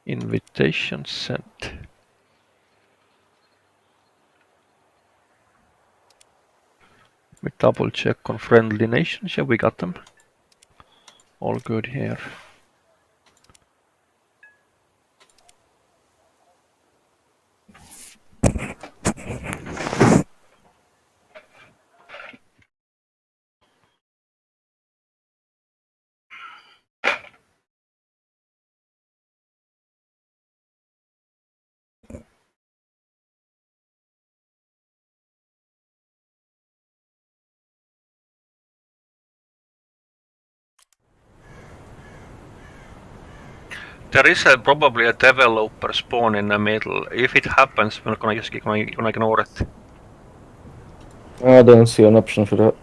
Invitation sent. We double check on friendly nations. Yeah, we got them. All good here. There is probably a developer spawn in the middle. If it happens, we're gonna ignore it. I don't see an option for that.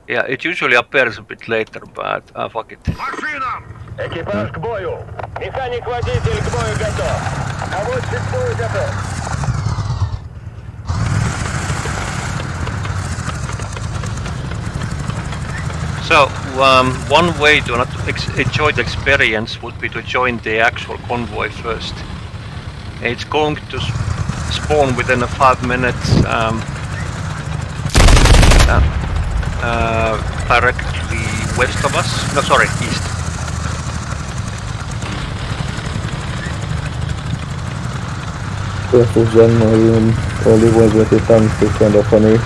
Yeah, it usually appears a bit later, but fuck it. Экипаж к бою! Механик-водитель к бою готов! Наводчик к бою готов! So, one way to not enjoy the experience would be to join the actual convoy first. It's going to spawn within 5 minutes directly west of us. No, sorry, east. Careful, Jen, only way with the tank is kind of funny.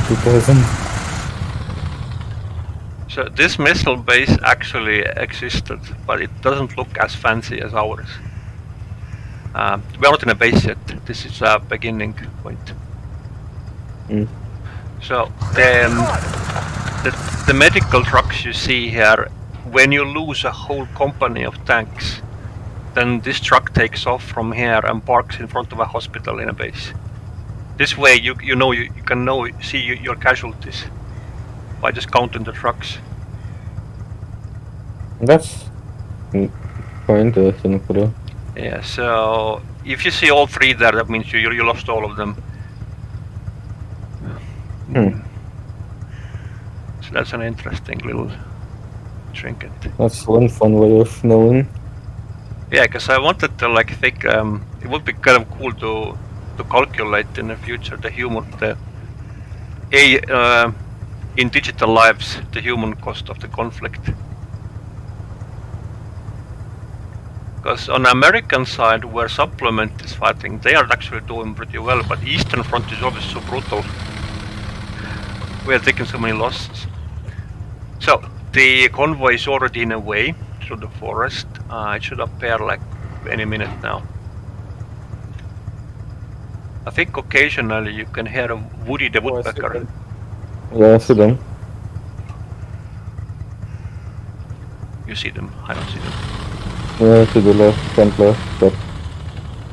2000. So this missile base actually existed, but it doesn't look as fancy as ours. We are not in a base yet. This is a beginning point. So the medical trucks you see here, when you lose a whole company of tanks, then this truck takes off from here and parks in front of a hospital in a base. This way you can see your casualties by just counting the trucks. That's quite interesting for that. Yeah, so if you see all three there, that means you lost all of them. So that's an interesting little trinket. That's one fun way of knowing. Yeah, because I wanted to like think it would be kind of cool to calculate in the future in digital lives the human cost of the conflict. Because on the American side, where Supplement is fighting, they are actually doing pretty well, but Eastern Front is always so brutal. We are taking so many losses. So the convoy is already in a way through the forest. It should appear like any minute now. I think occasionally you can hear a Woody the Woodpecker. Yeah, I see them. You see them? I don't see them. Yeah, to the left, front left, but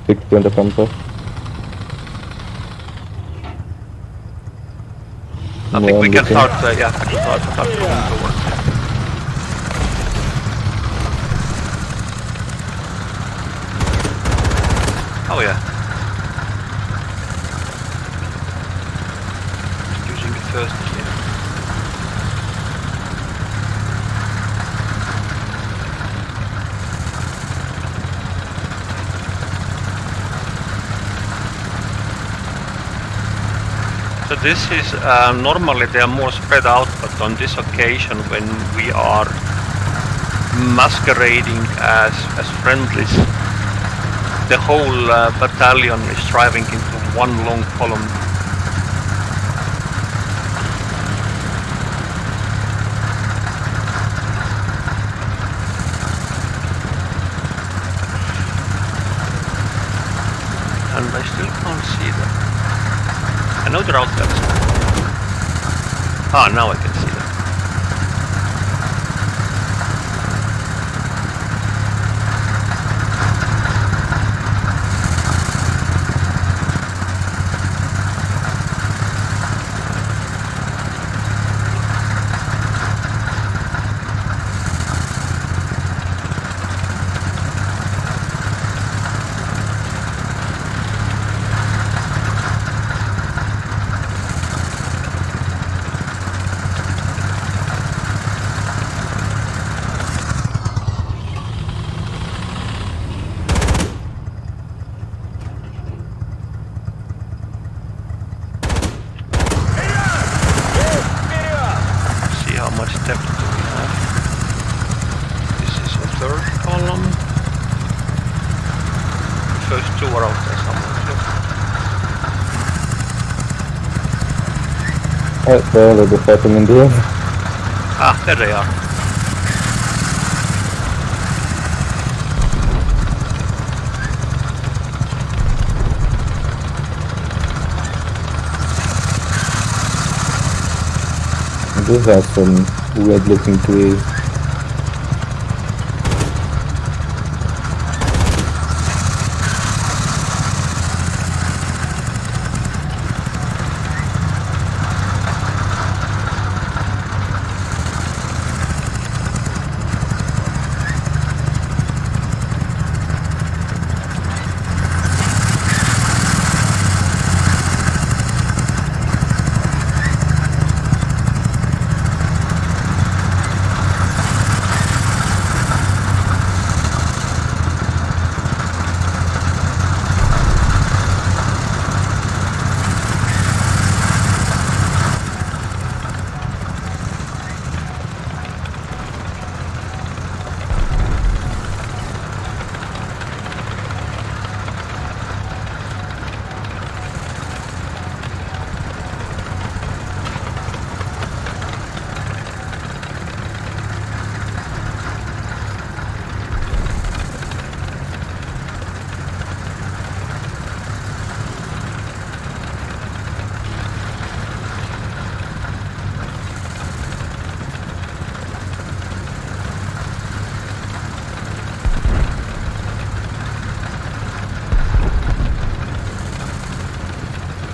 60 on the front left. I think we can start, start going towards it. Oh yeah. Using it first here. So this is, normally they are more spread out, but on this occasion when we are masquerading as friendlies, the whole battalion is driving into one long column. And I still can't see them. I know they're out there. Ah, now I can see them. depth do we have? This is a third column. The first two are out there somewhere too. Right there, they're just fighting in the air. Ah, there they are. This has some weird looking trees.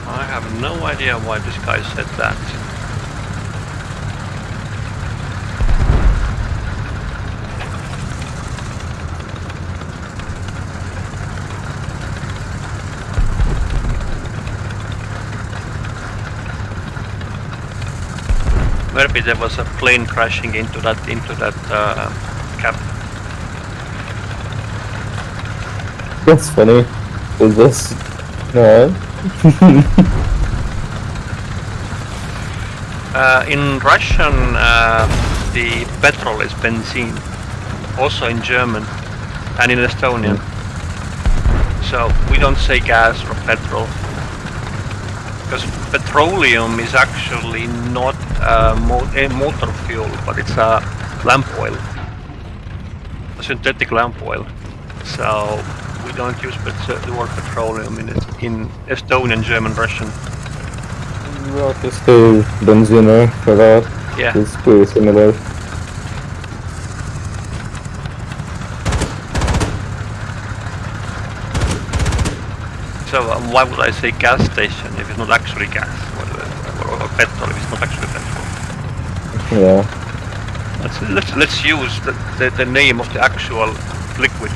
I have no idea why this guy said that. Maybe there was a plane crashing into that cap. That's funny. Is this... No. In Russian, the petrol is benzene, also in German and in Estonian. So we don't say gas or petrol, because petroleum is actually not a motor fuel, but it's a lamp oil, a synthetic lamp oil. So we don't use the word petroleum in Estonian, German, Russian. We'll just say benziner for that. Yeah. It's pretty similar. So why would I say gas station if it's not actually gas? Or petrol if it's not actually petrol? Yeah. Let's use the name of the actual liquid.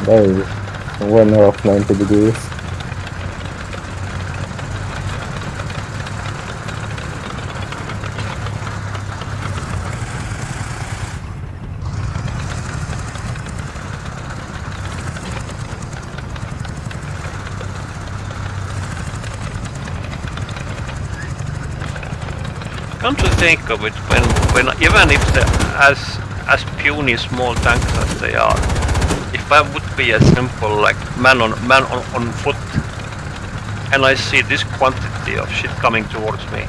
That is 1 90 degrees. Come to think of it, when even if as puny small tanks as they are, if I would be a simple like man on foot, and I see this quantity of shit coming towards me,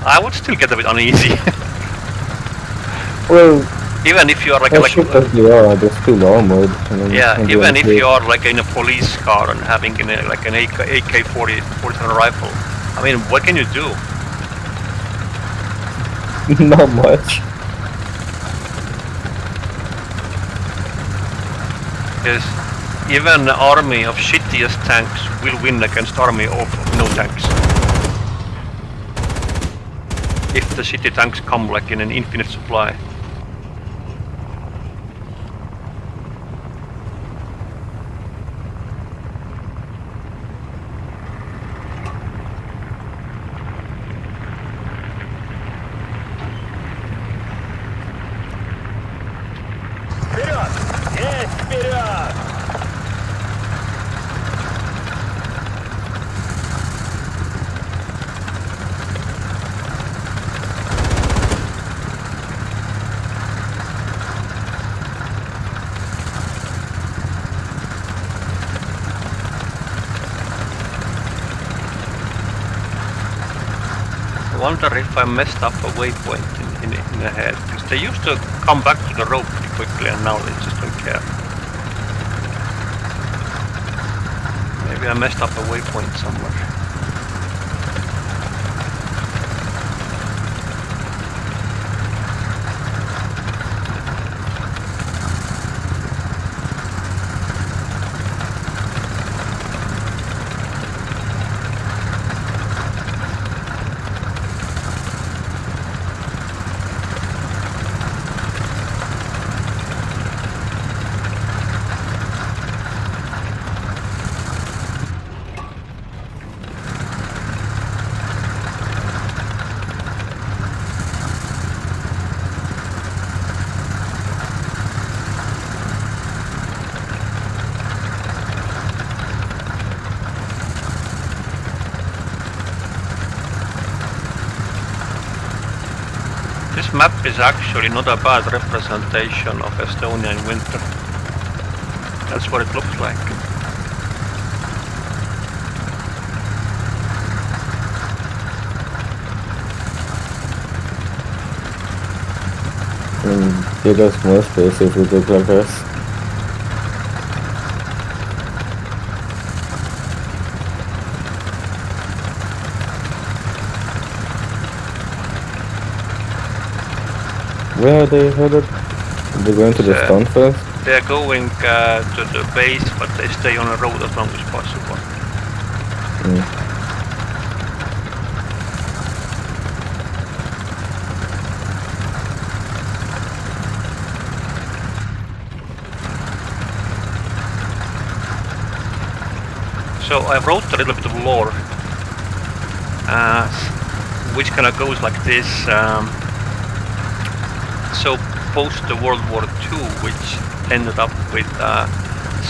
I would still get a bit uneasy. Well, even if you are like they're still armored. Yeah, even if you are like in a police car and having an AK-47 rifle, I mean, what can you do? Not much. Because even an army of shittiest tanks will win against army of no tanks. If the shitty tanks come like in an infinite supply. wonder if I messed up a waypoint in the head, because they used to come back to the road pretty quickly and now they just don't care. Maybe I messed up a waypoint somewhere. This map is actually not a bad representation of Estonia in winter. That's what it looks like. Here there's more spaces with the progress. Where are they headed? They're going to the stone first? They're going to the base, but they stay on the road as long as possible. So I wrote a little bit of lore, which kind of goes like this. So post the World War II, which ended up with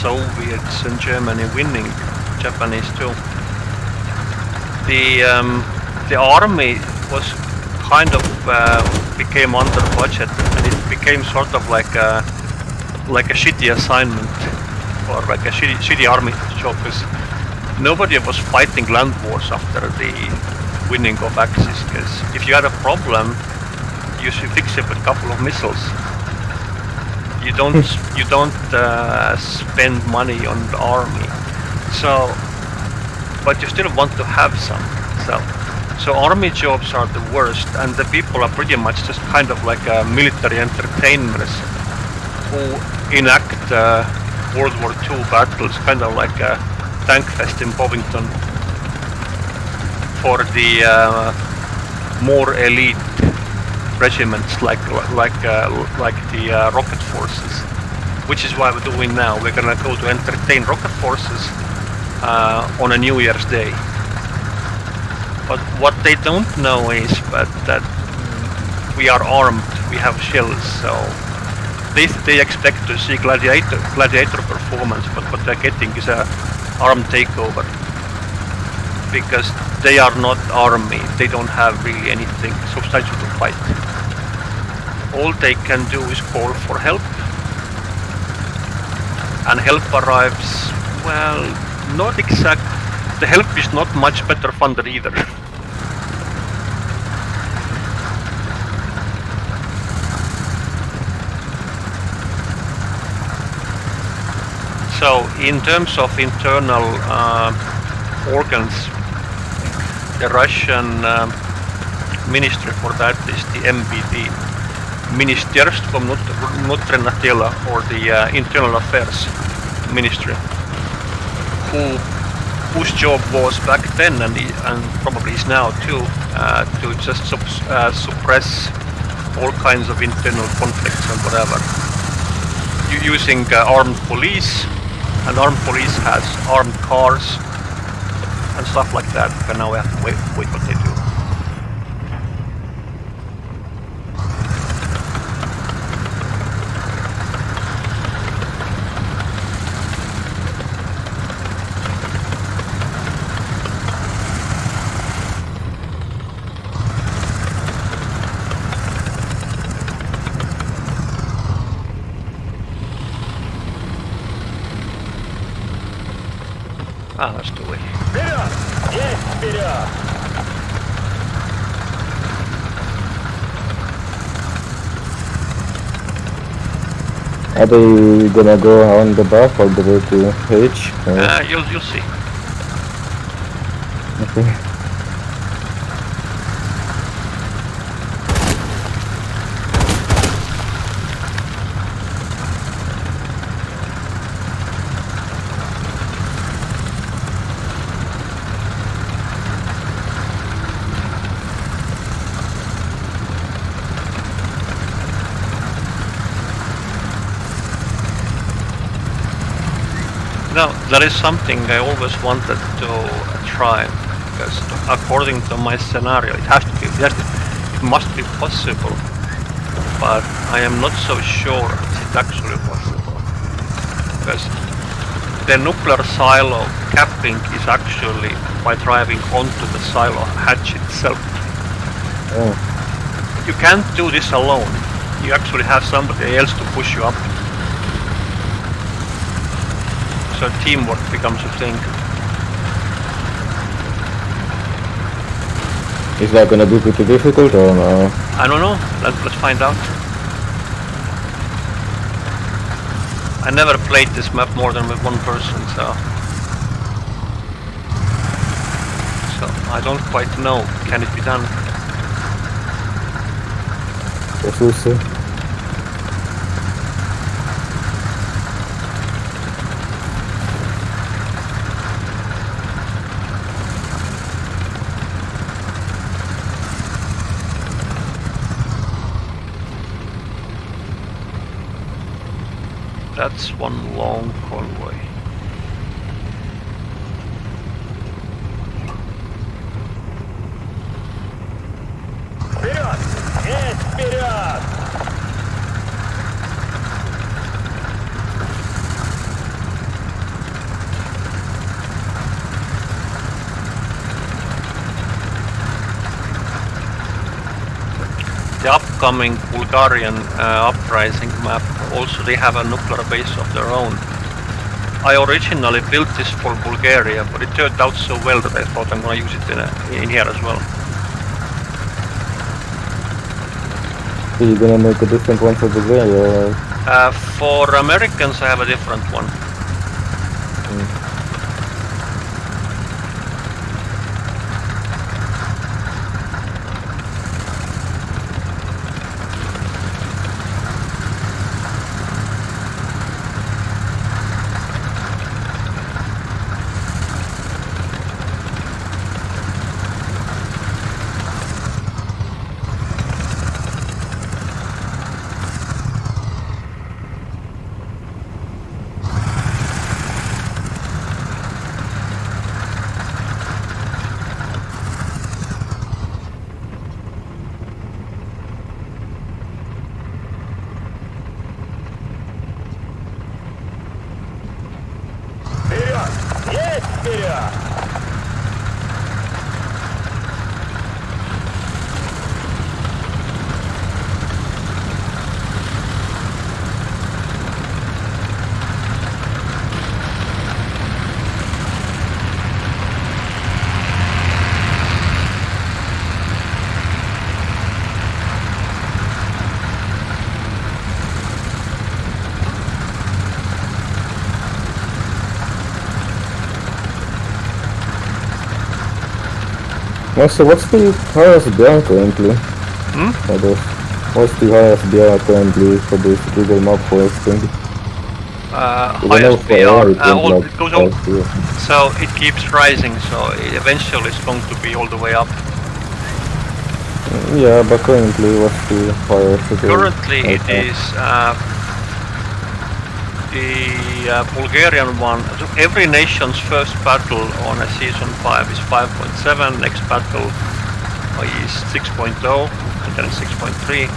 Soviets and Germany winning, Japanese too. The army was kind of became under budget, and it became sort of like a shitty assignment or like a shitty army job, because nobody was fighting land wars after the winning of Axis. Because if you had a problem, you should fix it with a couple of missiles. You don't spend money on the army. So, but you still want to have some. So army jobs are the worst, and the people are pretty much just kind of like military entertainers who enact World War II battles, kind of like a tank fest in Bovington for the more elite regiments like the rocket forces, which is what we're doing now. We're gonna go to entertain rocket forces on a New Year's Day. But what they don't know is that we are armed, we have shells, so they expect to see gladiator performance, but what they're getting is a armed takeover, because they are not army, they don't have really anything substantial to fight. All they can do is call for help, and help arrives, well, not exact. The help is not much better funded either. So, in terms of internal organs, the Russian ministry for that is the MVD, Ministerstvo Внутренних дел, or the Internal Affairs Ministry, whose job was back then and probably is now too, to just suppress all kinds of internal conflicts and whatever, using armed police, and armed police has armed cars and stuff like that. But now we have to wait what they do. That's the way. Вперед! Есть вперед! Are they gonna go on the back all the way to H? You'll see. Okay. Now, that is something I always wanted to try, because according to my scenario, it must be possible, but I am not so sure it's actually possible, because the nuclear silo capping is actually by driving onto the silo hatch itself. Oh. You can't do this alone. You actually have somebody else to push you up. So teamwork becomes a thing. Is that gonna be pretty difficult or no? I don't know. Let's find out. I never played this map more than with one person, so I don't quite know. Can it be done? Guess we'll see. That's one long convoy. Вперед! Есть вперед! The upcoming Bulgarian uprising map, also they have a nuclear base of their own. I originally built this for Bulgaria, but it turned out so well that I thought I'm gonna use it in here as well. Are you gonna make a different one for Bulgaria? For Americans I have a different one. Вперед! Есть вперед! Also, what's the highest BR currently? For this? What's the highest BR currently for this Google map posting? Highest BR, it goes all, so it keeps rising, so eventually it's going to be all the way up. Yeah, but currently what's the highest? Currently it is the Bulgarian one. So every nation's first battle on a season 5 is 5.7, next battle is 6.0, and then 6.3.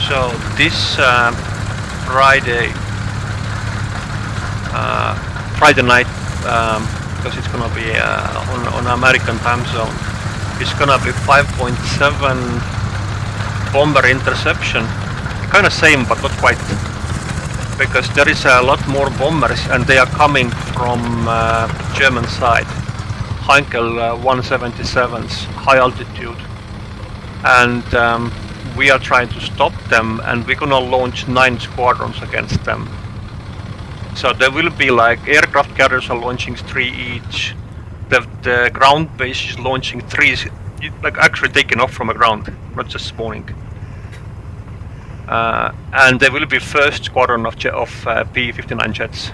So this Friday night, because it's gonna be on American time zone, it's gonna be 5.7 bomber interception. Kind of same, but not quite, because there is a lot more bombers, and they are coming from German side. Heinkel 177s, high altitude, and we are trying to stop them, and we're gonna launch 9 squadrons against them. So there will be like aircraft carriers are launching 3 each. The ground base is launching 3, like actually taking off from the ground, not just spawning. And there will be first squadron of P-59 jets.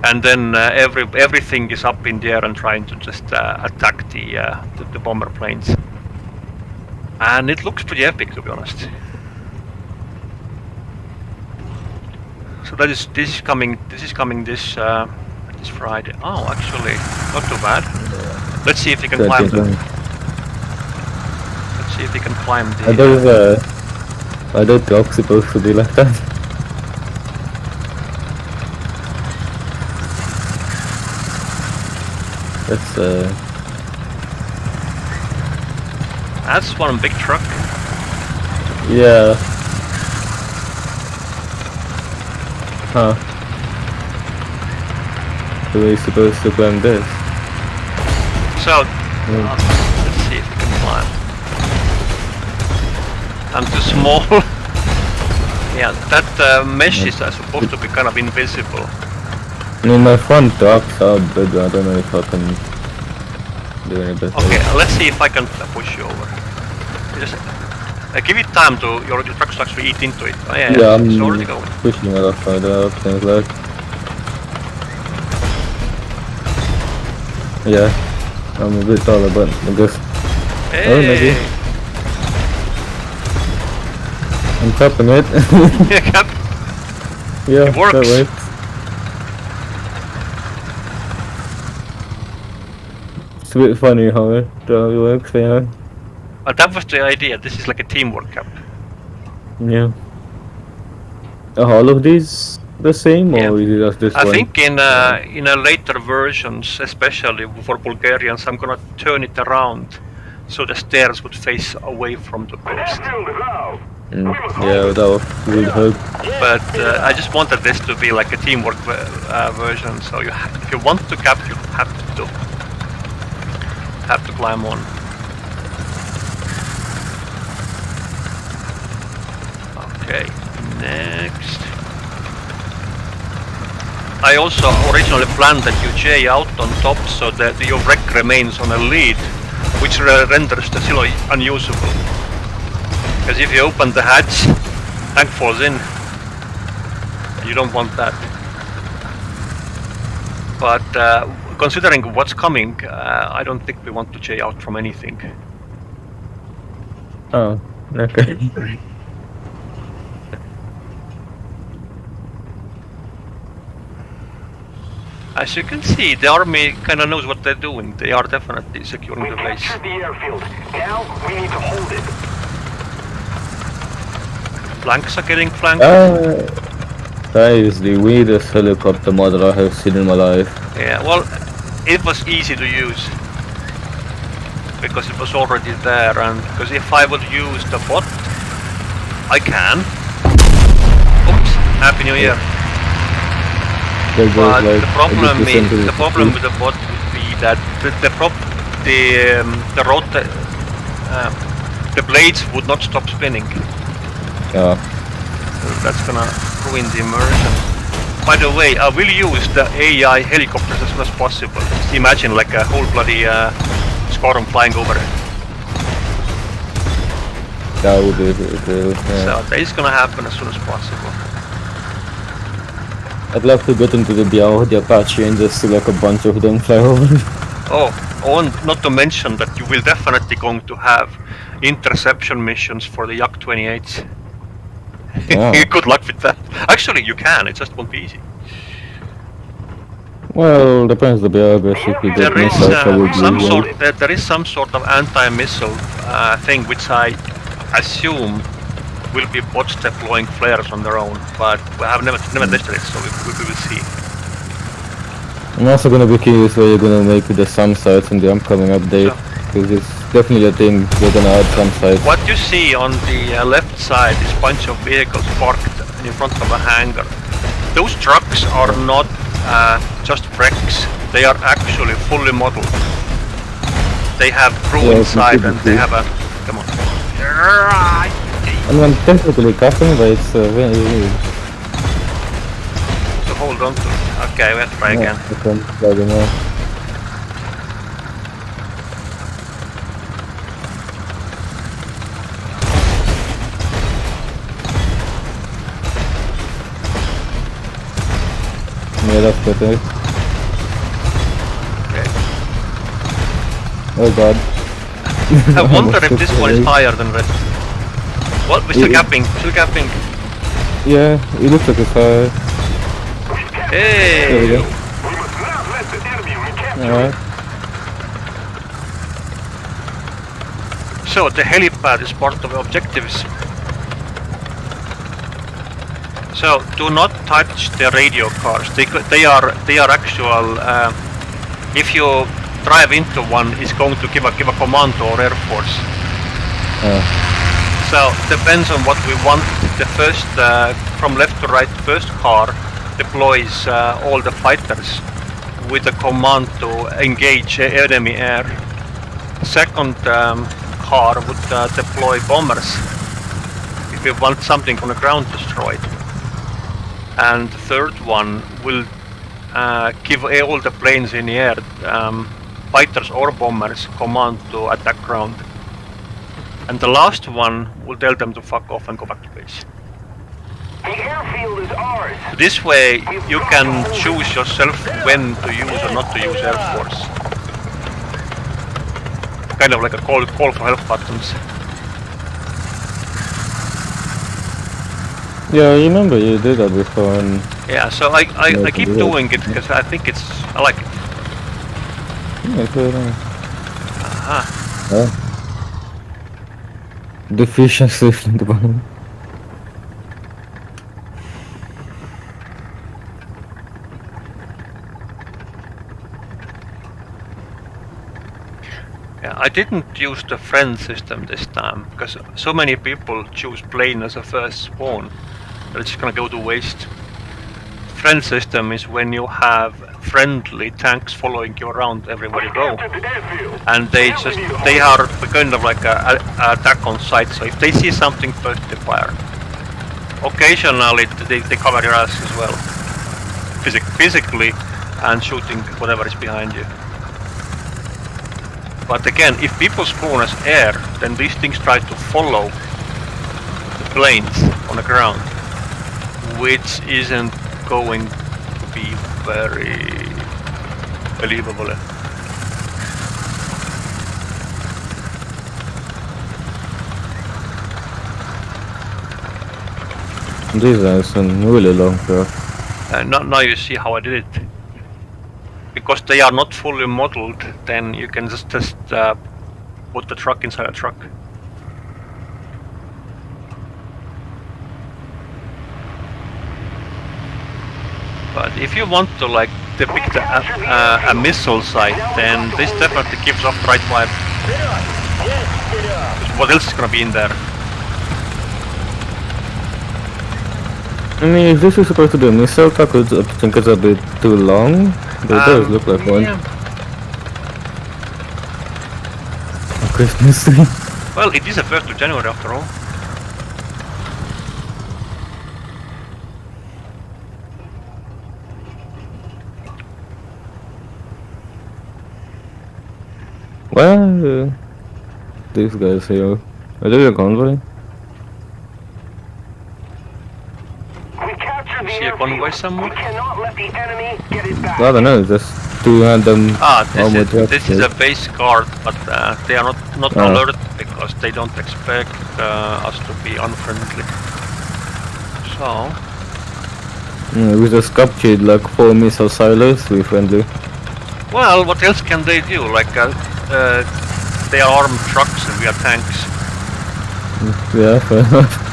And then everything is up in the air and trying to just attack the bomber planes. And it looks pretty epic, to be honest. So this is coming this Friday. Oh, actually, not too bad. Let's see if we can climb them. Let's see if we can climb the... Are those dogs supposed to be like that? That's one big truck. Yeah. Huh. So we're supposed to climb this? So, let's see if we can climb. I'm too small. Yeah, that mesh is supposed to be kind of invisible. I mean, my front dogs are big, I don't know if I can do any better. Okay, let's see if I can push you over. Just give it time to your trucks to actually eat into it. Oh, yeah, it's already going. Pushing it off right out, things like. Yeah, I'm a bit taller, but I guess. Hey. Oh, maybe. I'm tapping it. Yeah, it works. That works. It's a bit funny how it works, yeah. But that was the idea. This is like a teamwork cap. Yeah. Are all of these the same, or is it just this one? I think in a later versions, especially for Bulgarians, I'm gonna turn it around so the stairs would face away from the coast. Yeah, that would help. But I just wanted this to be like a teamwork version. So if you want to cap, you have to climb on. Okay, next. I also originally planned that you J out on top so that your wreck remains on a lead, which renders the silo unusable. Because if you open the hatch, tank falls in. You don't want that. But considering what's coming, I don't think we want to J out from anything. Oh, okay. As you can see, the army kind of knows what they're doing. They are definitely securing the base. The airfield. Now we need to hold it. Flanks are getting flanked. That is the weirdest helicopter model I have seen in my life. Yeah, well, it was easy to use. Because it was already there, and because if I would use the bot, I can. Oops, Happy New Year. But like the problem with the bot would be that the blades would not stop spinning. Yeah. So that's gonna ruin the immersion. By the way, I will use the AI helicopters as soon as possible. Just imagine like a whole bloody squadron flying over it. That would be cool. Yeah. So that is gonna happen as soon as possible. I'd love to get into the Apache and just see like a bunch of them fly over. Oh, and not to mention that you will definitely going to have interception missions for the Yak-28s. Wow. Good luck with that. Actually, you can. It just won't be easy. Well, depends the BR basically. There is some sort of anti-missile thing which I assume will be bots deploying flares on their own, but we have never tested it, so we will see. I'm also gonna be curious where you're gonna make the SAM sites in the upcoming update, because it's definitely a thing. They're gonna add SAM sites. What you see on the left side is a bunch of vehicles parked in front of a hangar. Those trucks are not just wrecks, they are actually fully modeled. They have crew inside and they have a... Come on. I mean, I'm technically cutting, but it's very... So hold on to it. Okay, we'll try again. I can't plug him out. Yeah, that's better. Okay. Oh god. I wonder if this one is higher than red. What? We're still capping. Still capping. Yeah, it looks like it's high. There we Hey! go. We must not let the enemy recapture Alright. So the helipad is part of the objectives. So do not touch the radio cars. They are actual. If you drive into one, it's going to give a command to our air force. So depends on what we want. The first from left to right, first car deploys all the fighters with a command to engage enemy air. Second car would deploy bombers if we want something on the ground destroyed. And the third one will give all the planes in the air, fighters or bombers, command to attack ground. And the last one will tell them to fuck off and go back to base. The airfield is ours. This way you can choose yourself when to use or not to use Air Force. Kind of like a call for help buttons. Yeah, I remember you did that before and... Yeah, so I keep doing it because I think I like it. Yeah, it's very nice. Aha. Yeah. The fish are safe in the bottom. Yeah, I didn't use the friend system this time because so many people choose plane as a first spawn that it's gonna go to waste. Friend system is when you have friendly tanks following you around everywhere you go, and they are kind of like a attack on sight. So if they see something first, they fire. Occasionally they cover your ass as well, physically, and shooting whatever is behind you. But again, if people spawn as air, then these things try to follow the planes on the ground, which isn't going to be very believable. These are some really long truck. Now you see how I did it. Because they are not fully modeled, then you can just put the truck inside a truck. But if you want to like depict a missile site, then this definitely gives off the right vibe. What else is gonna be in there? I mean, if this is supposed to be a missile truck, I think it's a bit too long. But it does look like one. Yeah. A Christmas tree. Well, it is the 1st of January after all. Well, these guys here. Are they a convoy? See a convoy somewhere? I don't know, just two random armored trucks. This is a base guard, but they are not alert because they don't expect us to be unfriendly. So... we just captured like 4 missile silos, we friendly. Well, what else can they do? Like, they are armed trucks and we are tanks. Yeah, fair enough.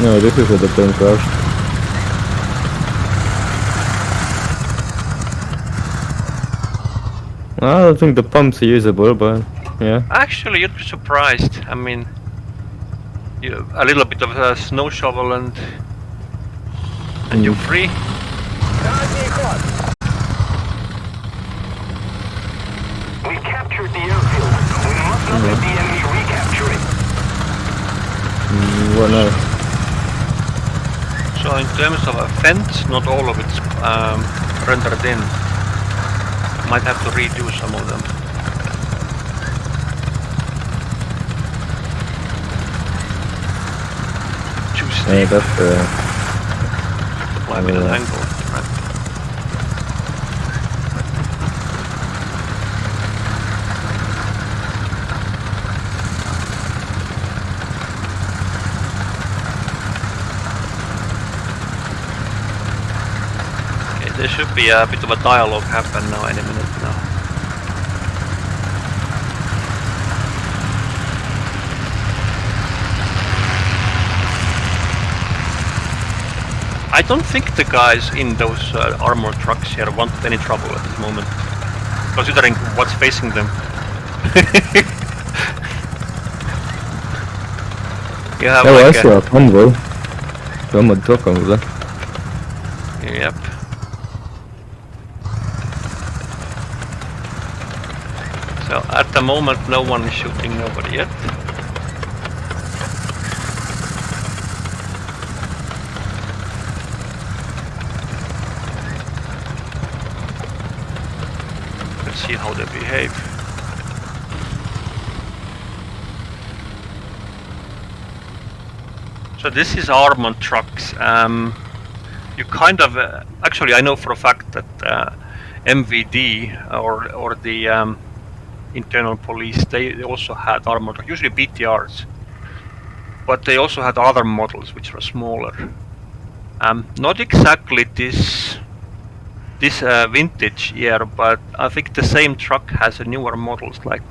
No, this is where the plane crashed. I don't think the pump's usable, but yeah. Actually, you'd be surprised. I mean, a little bit of a snow shovel and you're free. Don't let the enemy recapture it. What now? So in terms of a fence, not all of it's rendered in. Might have to redo some of them. Too steep. That's Climbing an angle. Right. Okay, there should be a bit of a dialogue happen now any minute now. I don't think the guys in those armored trucks here want any trouble at this moment, considering what's facing them. You have I like see a convoy. Armored truck over there. Yep. So at the moment no one is shooting nobody yet. Let's see how they behave. So this is armored trucks. You kind of actually I know for a fact that MVD or the internal police they also had armored trucks, usually BTRs, but they also had other models which were smaller. Not exactly this vintage year, but I think the same truck has a newer models like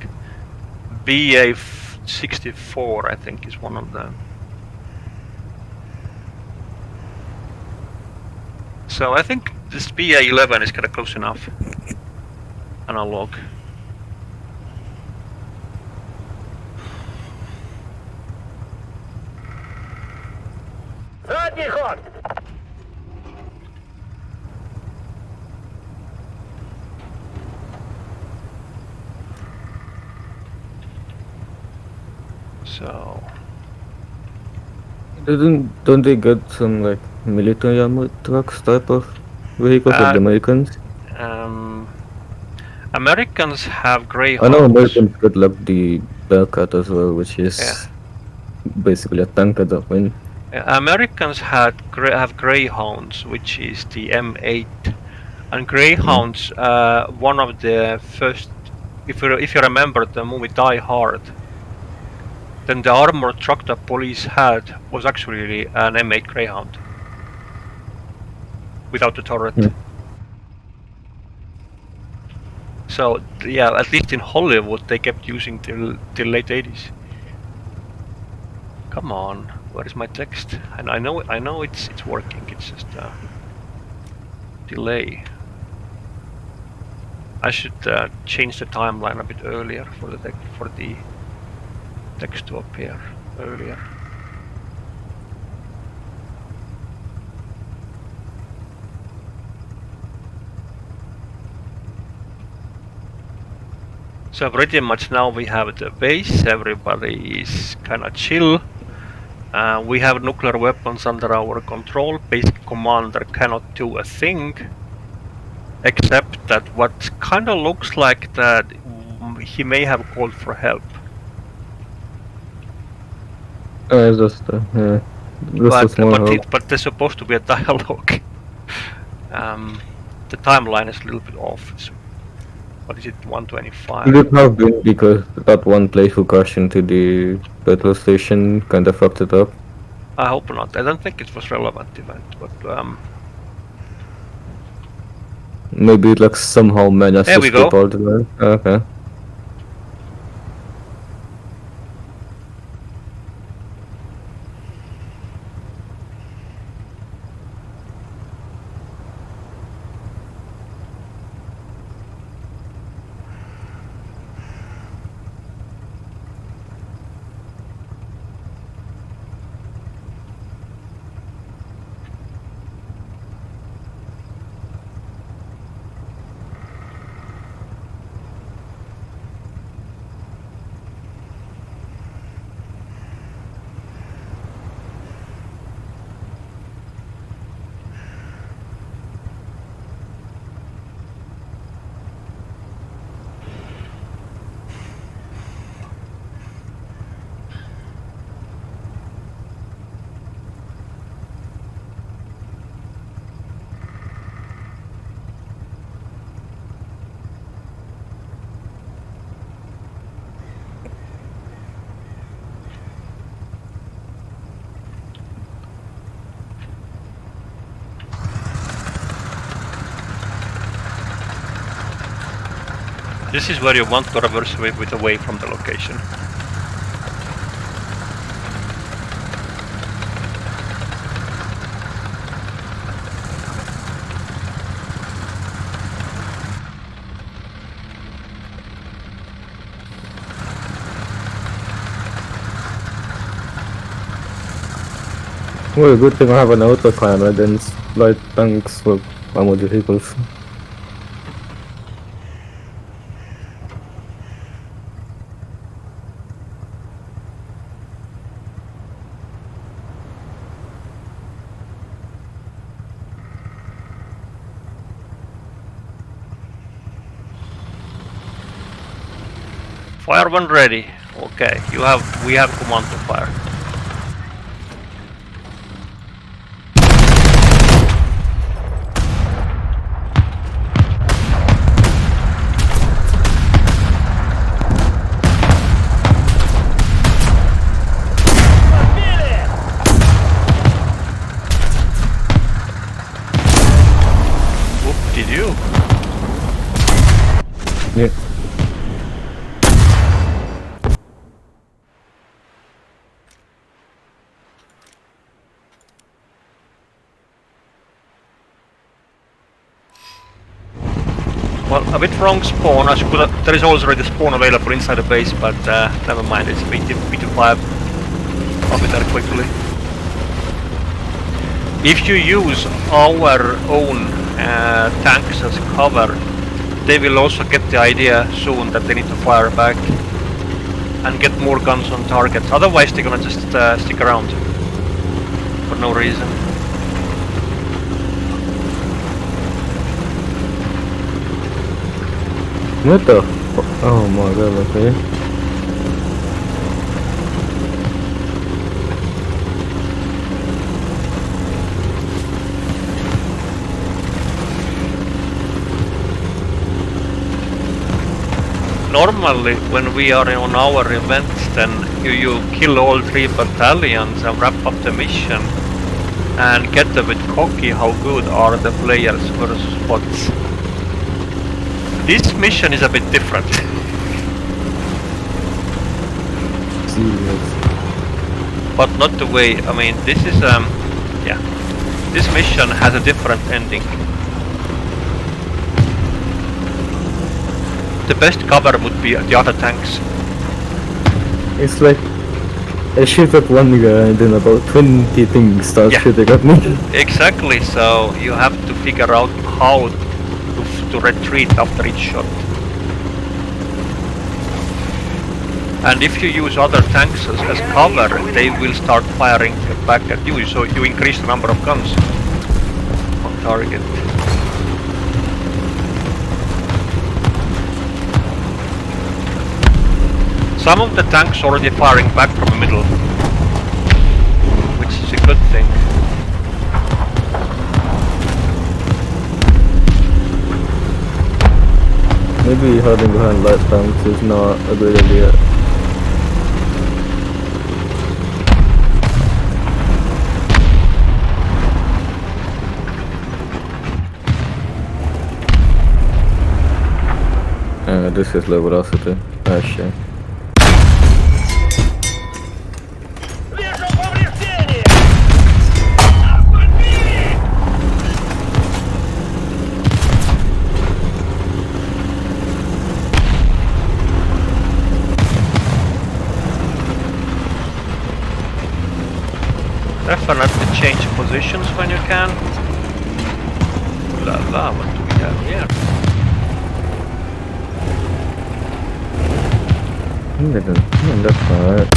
BA64 I think is one of them. So I think this BA11 is kind of close enough. Analog. Задний ход! So Don't they get some like military armored trucks type of vehicles like the Americans? Americans have I Greyhounds. know Americans get like the Bearcat as well, which is basically a tank at that point. Americans have Greyhounds, which is the M8, and Greyhounds. One of the first, if you remember the movie Die Hard, then the armored truck that police had was actually an M8 Greyhound without the turret. So yeah, at least in Hollywood they kept using till late 80s. Come on, where is my text? And I know it's working. It's just a delay. I should change the timeline a bit earlier for the text to appear earlier. So pretty much now we have the base. Everybody is kind of chill. We have nuclear weapons under our control. Basic commander cannot do a thing, except that what kind of looks like that he may have called for help. It's just yeah, just a small help. But there's supposed to be a dialogue. The timeline is a little bit off. It's, what is it, 125? It would have been because that one place who crashed into the petrol station kind of fucked it up. I hope not. I don't think it was relevant event, but maybe it like somehow managed there to we skip go. all the way. Okay. This is where you want to reverse with away from the location. Well, good thing I have an autoclimber against light tanks with armored vehicles. Fire when ready. Okay, we have command to fire. Whoop, did you? Yeah. Well, a bit wrong spawn. There is already a spawn available inside the base, but never mind. It's B25. I'll be there quickly. If you use our own tanks as cover, they will also get the idea soon that they need to fire back and get more guns on targets. Otherwise, they're gonna just stick around for no reason. What the oh my god, okay. Normally, when we are on our events, then you kill all 3 battalions and wrap up the mission and get a bit cocky how good are the players versus bots. This mission is a bit different. Serious. But not the way, I mean, this is, yeah. This mission has a different ending. The best cover would be the other tanks. It's like I shoot at one guy and then about 20 things start shooting at me. Exactly, so you have to figure out how to retreat after each shot. And if you use other tanks as cover, they will start firing back at you, so you increase the number of guns on target. Some of the tanks already firing back from the middle, which is a good thing. Maybe hiding behind light tanks is not a good idea. This is low velocity. Ah, shit. Definitely change positions when you can. La la, what do we have here? That's alright.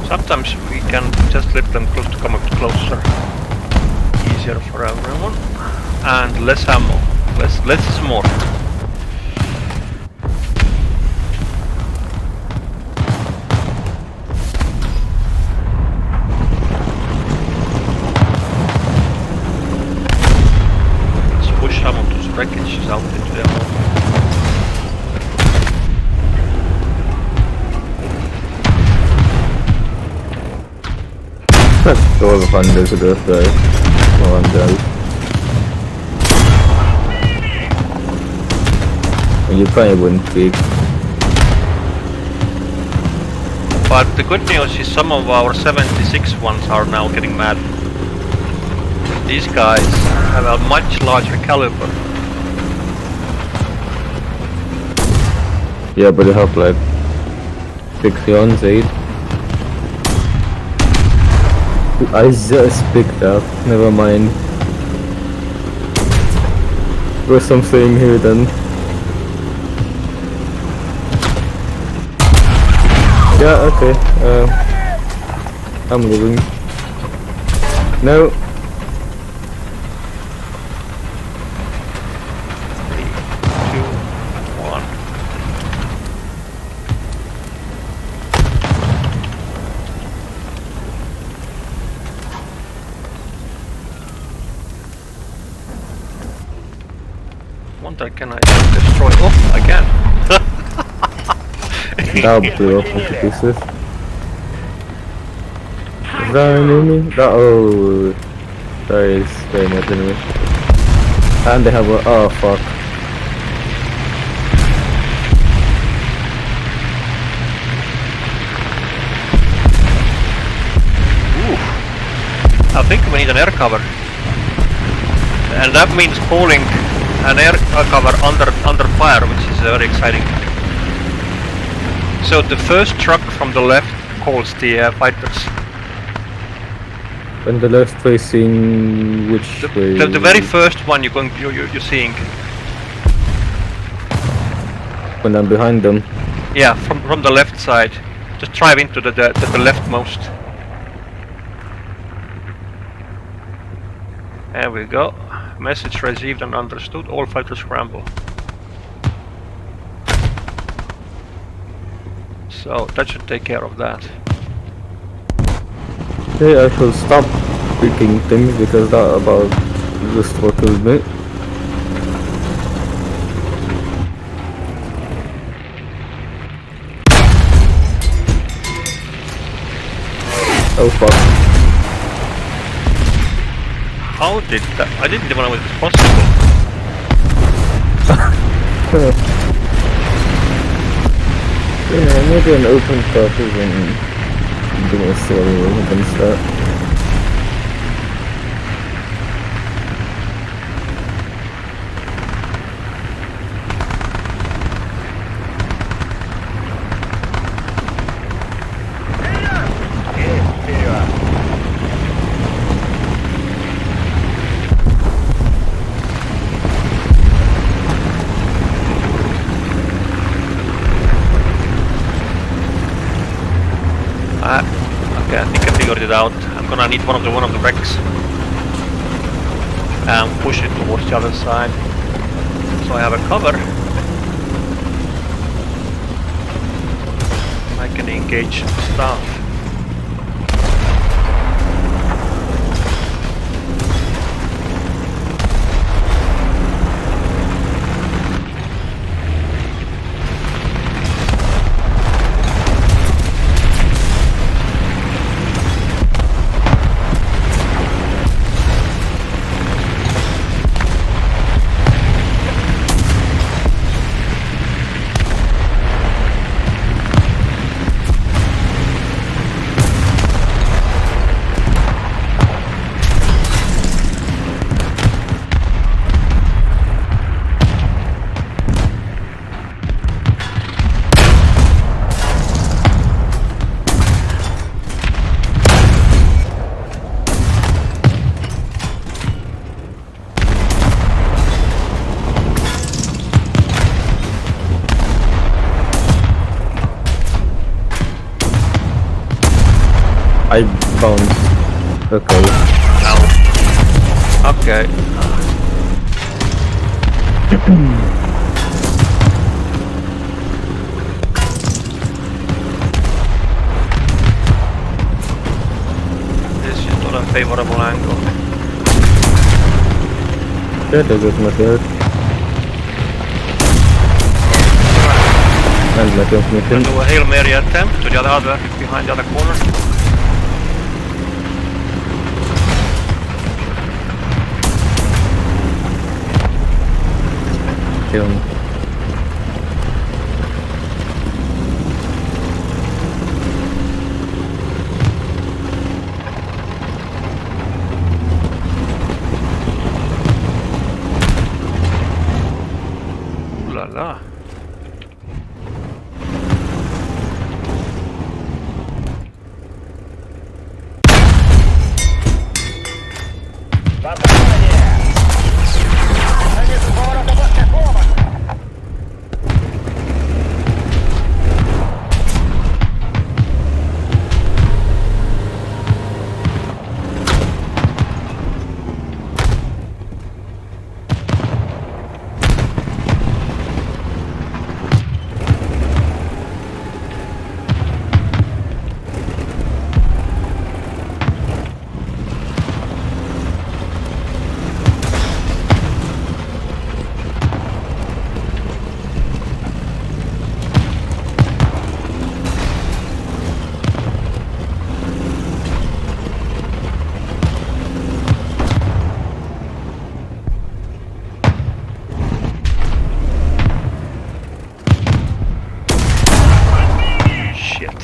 Sometimes we can just let them come up closer. Easier for everyone. And less ammo. Less is more. Let's push some of those wreckages out into the hole. 1200 to the side. No one dies. And you probably wouldn't peek. But the good news is some of our 76 ones are now getting mad. These guys have a much larger caliber. Yeah, but they have like 6 guns, 8. I just picked up, never mind. There's something here then. Yeah, okay. I'm leaving. No. 3, 2, 1. Wonder can I destroy? Oh, I can. That blew up into pieces. Is that an enemy? That, oh, that is very much enemy. And they have a, oh fuck. I think we need an air cover. And that means pulling an air cover under fire, which is very exciting. So the first truck from the left calls the fighters. And the left facing which way? The very first one you're seeing. When I'm behind them. Yeah, from the left side. Just drive into the leftmost. There we go. Message received and understood. All fighters scramble. So that should take care of that. Okay, I should stop picking things because that about just what killed me. Oh fuck. How did that? I didn't even know it was possible. Yeah, maybe an open path isn't doing a story against that. Okay, I think I figured it out. I'm gonna need one of the wrecks and push it towards the other side, so I have a cover. I can engage stuff. I bounced. Okay. Ow. Okay. This is not a favorable angle. Yeah, there goes my third. And my transmission. Do a Hail Mary attempt to the other behind the other corner. Yeah. Ooh la la. Попадание! Граница поворота после помощи! Shit.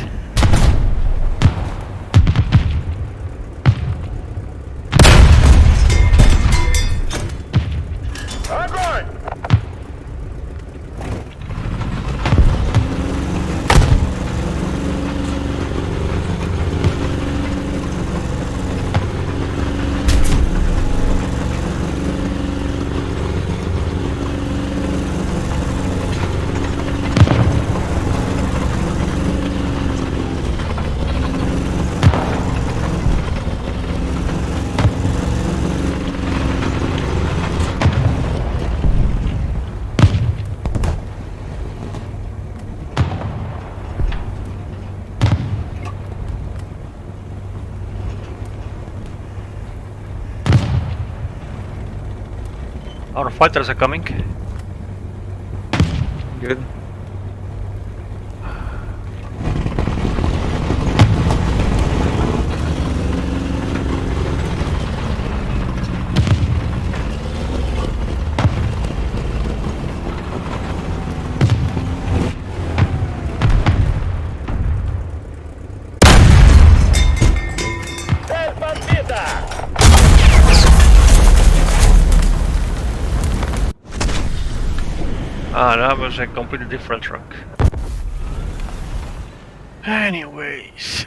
Огонь! Our fighters are coming. Good. Цель подбита! Ah, that was a completely different truck. Anyways.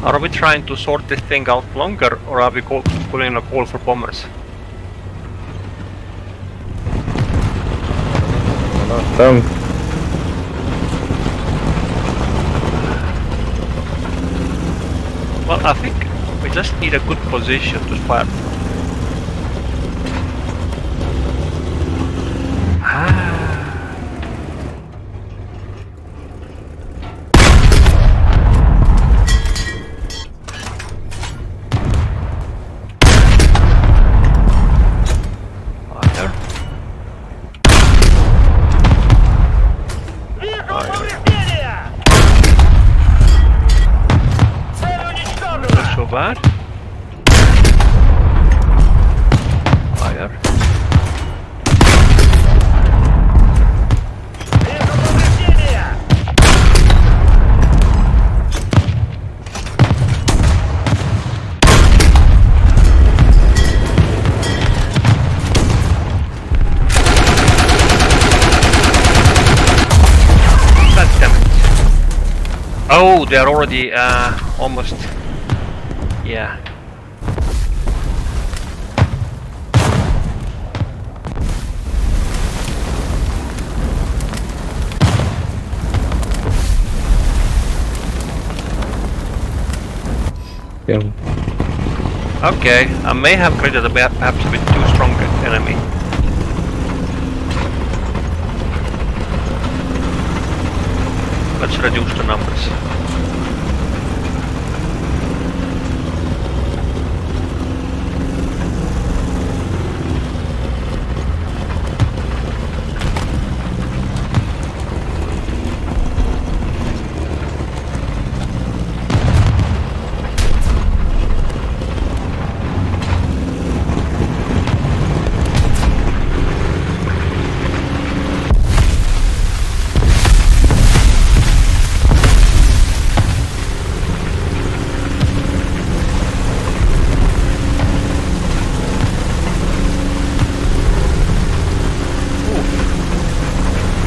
Are we trying to sort this thing out longer, or are we pulling a call for bombers? Come. Well, I think we just need a good position to fire. Fire. Вижу повреждения! Цель уничтожена! Not so bad. Fire. Вижу повреждения! God damn it. Oh, they're already almost. Yeah. Yeah. Okay, I may have created perhaps a bit too strong an enemy. Let's reduce the numbers.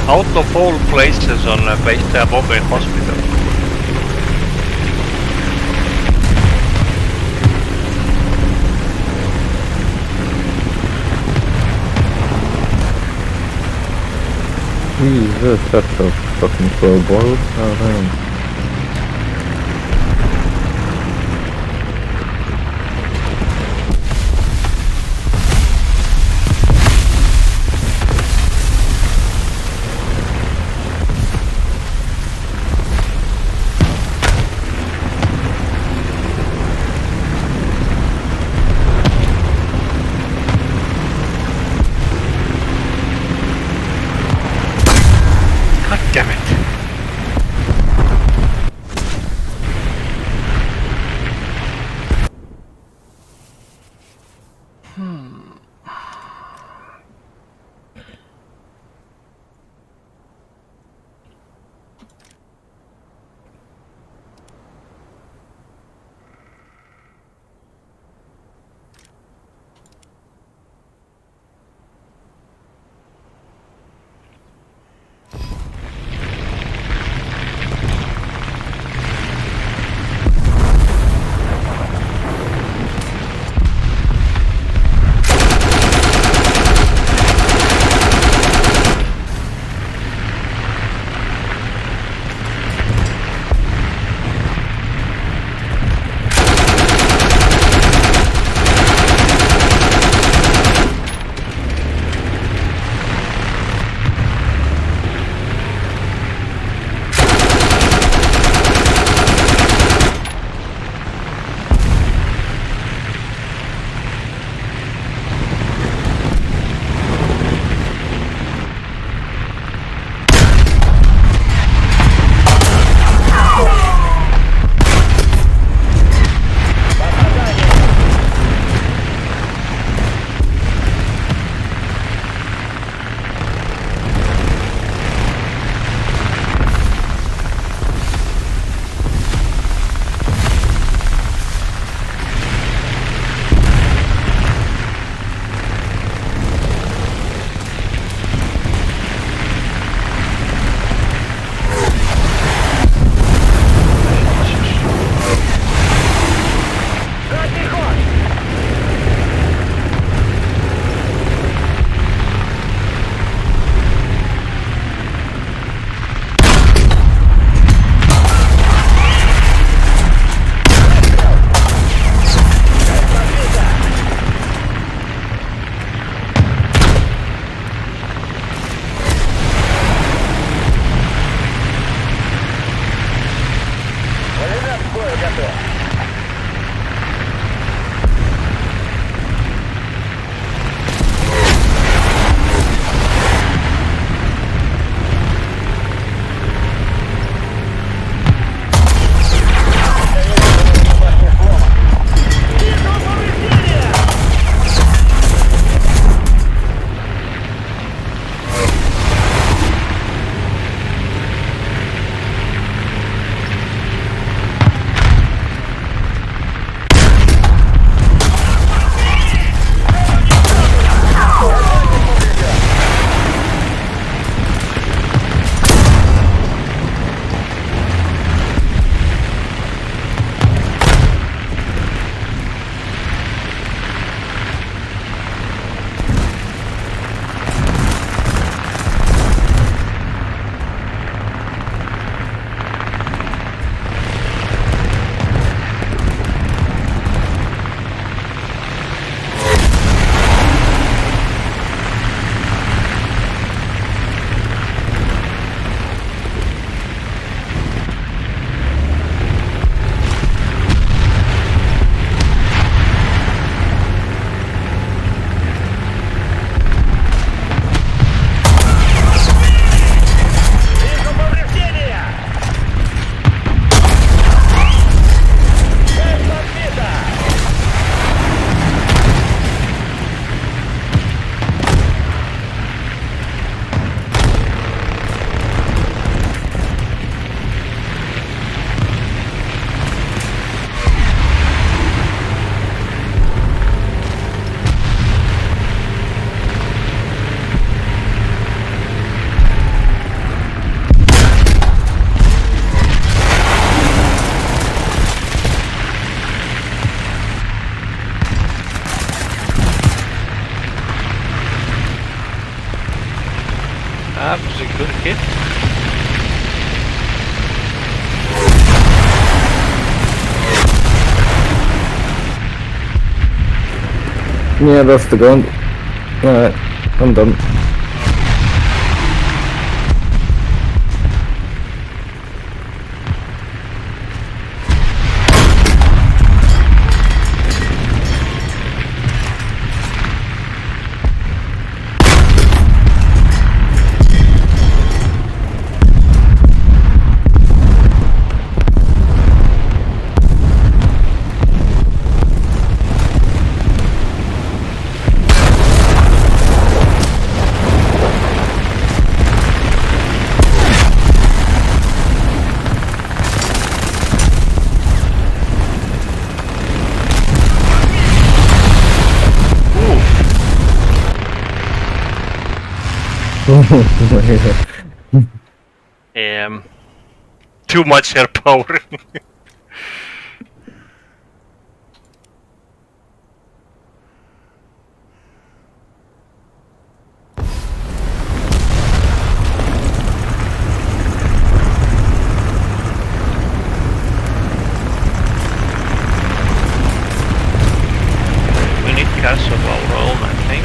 Out of all places on base they have mobile hospital. Jesus, that's a fucking slow boat. Oh man. God damn it. That was a good hit. Yeah, that's the gun. Alright, I'm done. Too much air power. We need gas of our own, I think.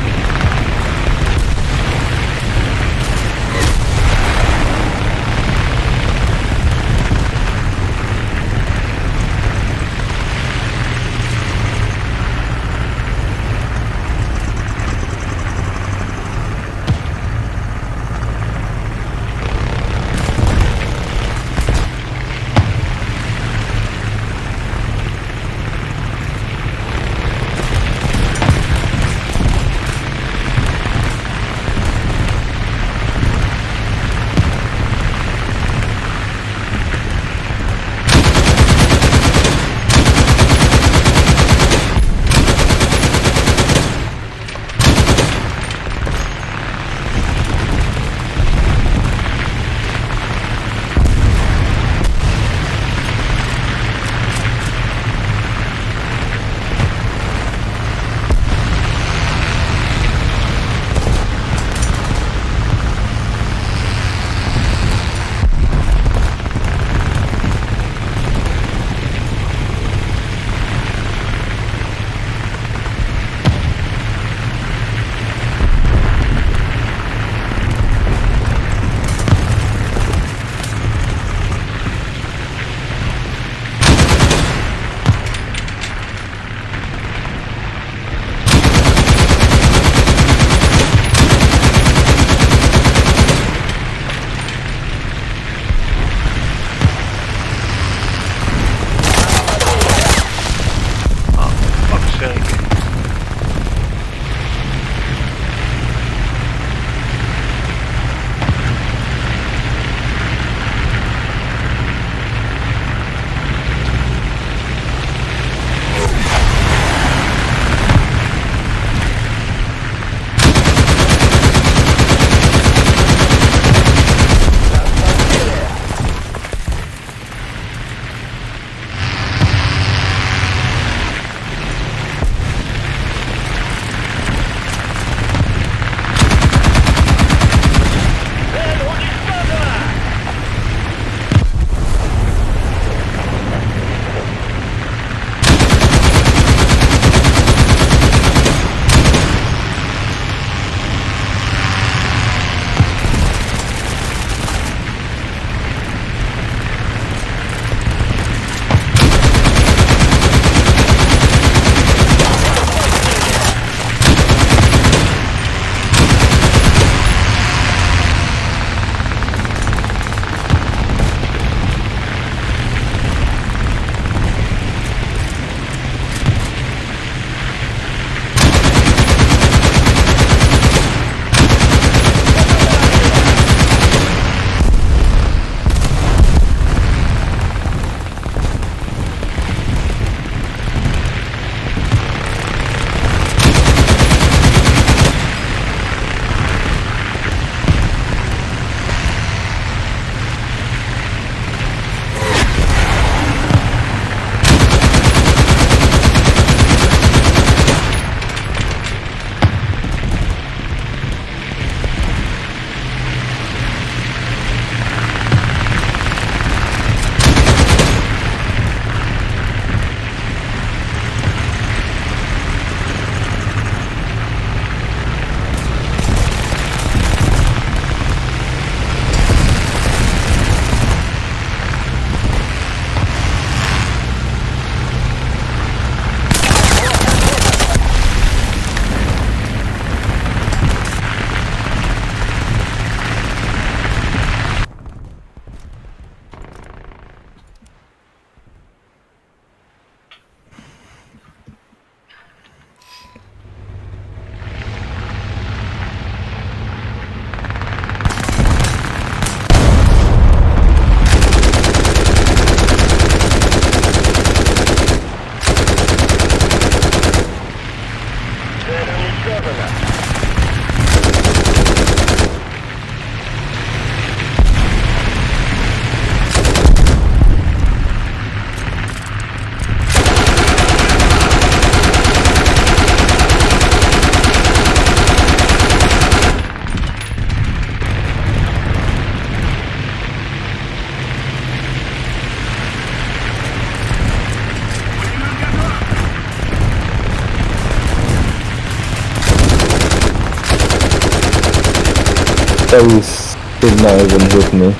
was did not even hit me.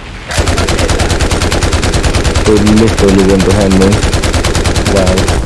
They literally went behind me. Wow.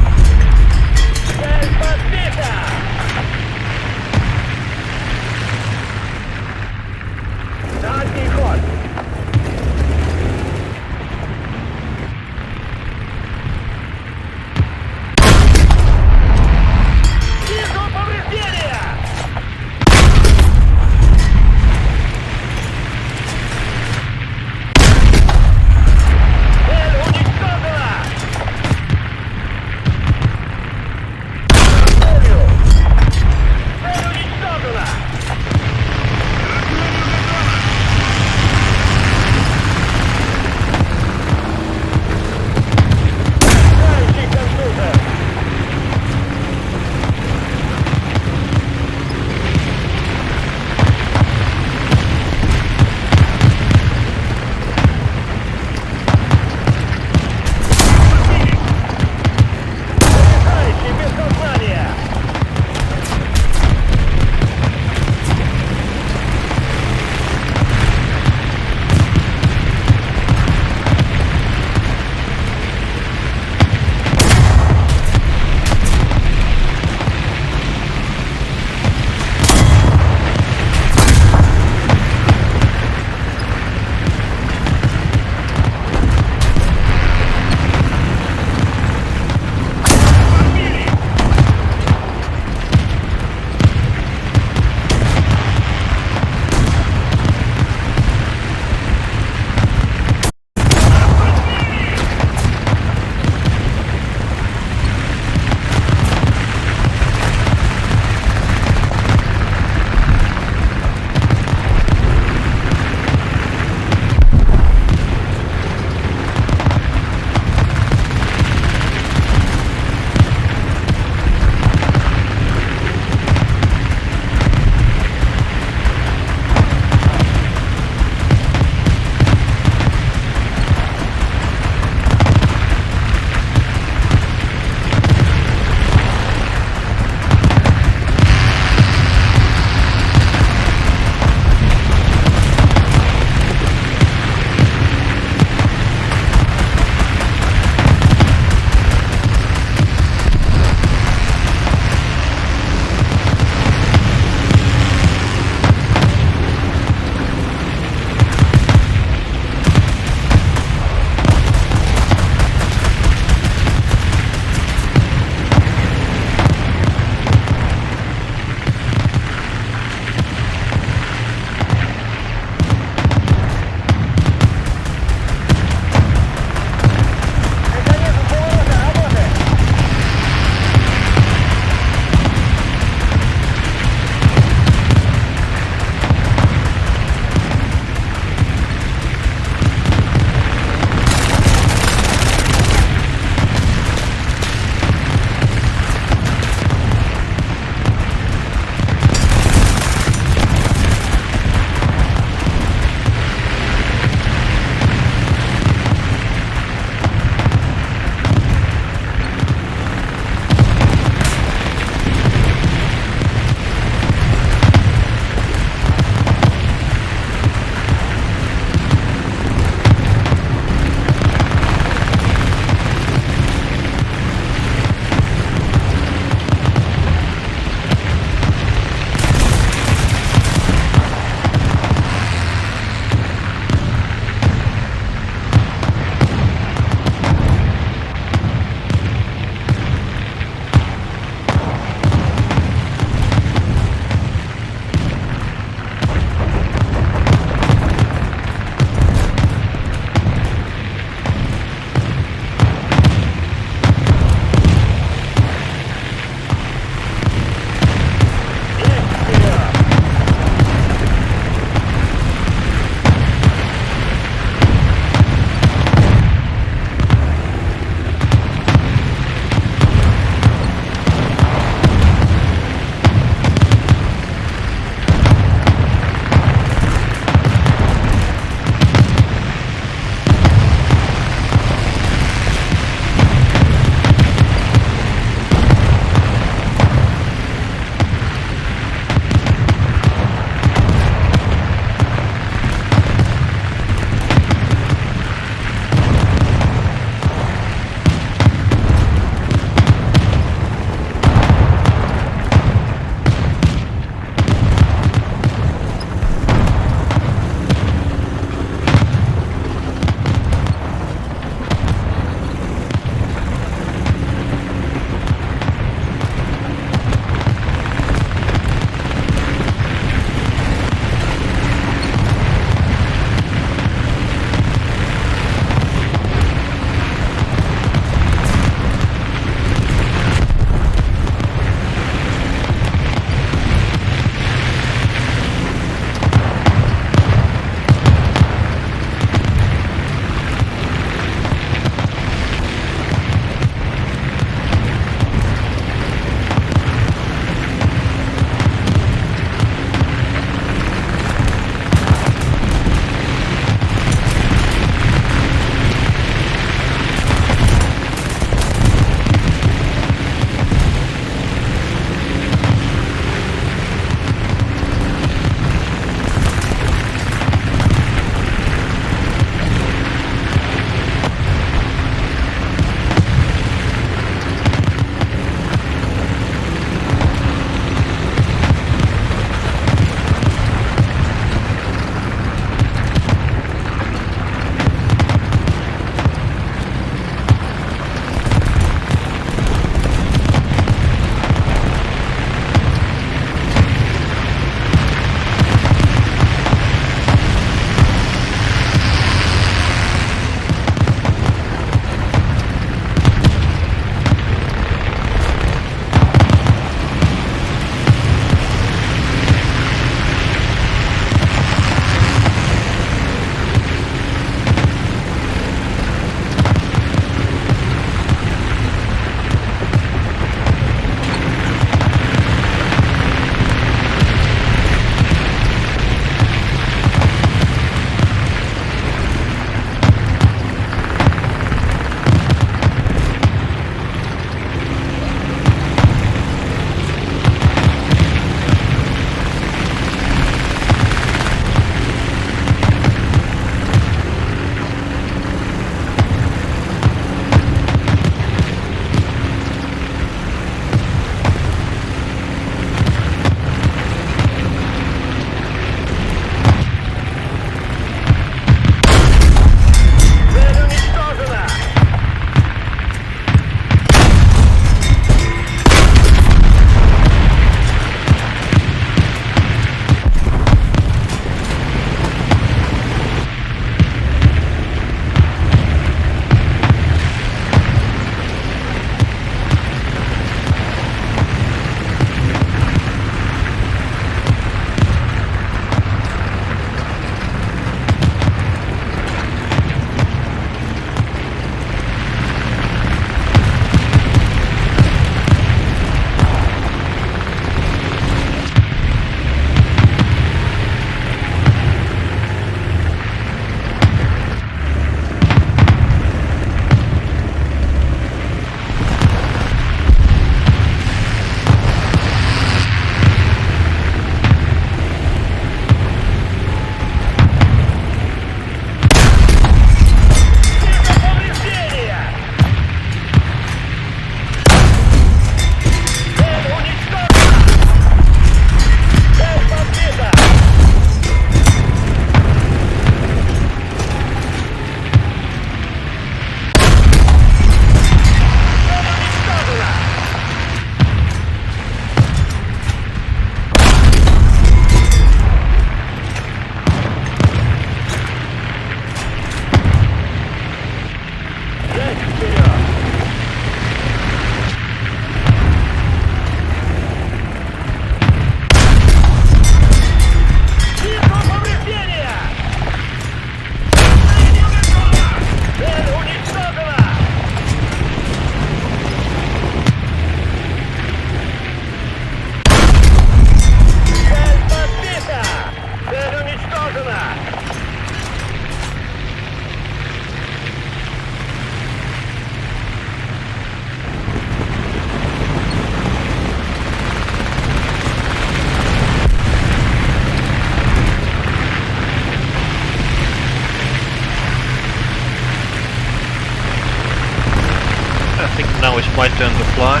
my turn to fly.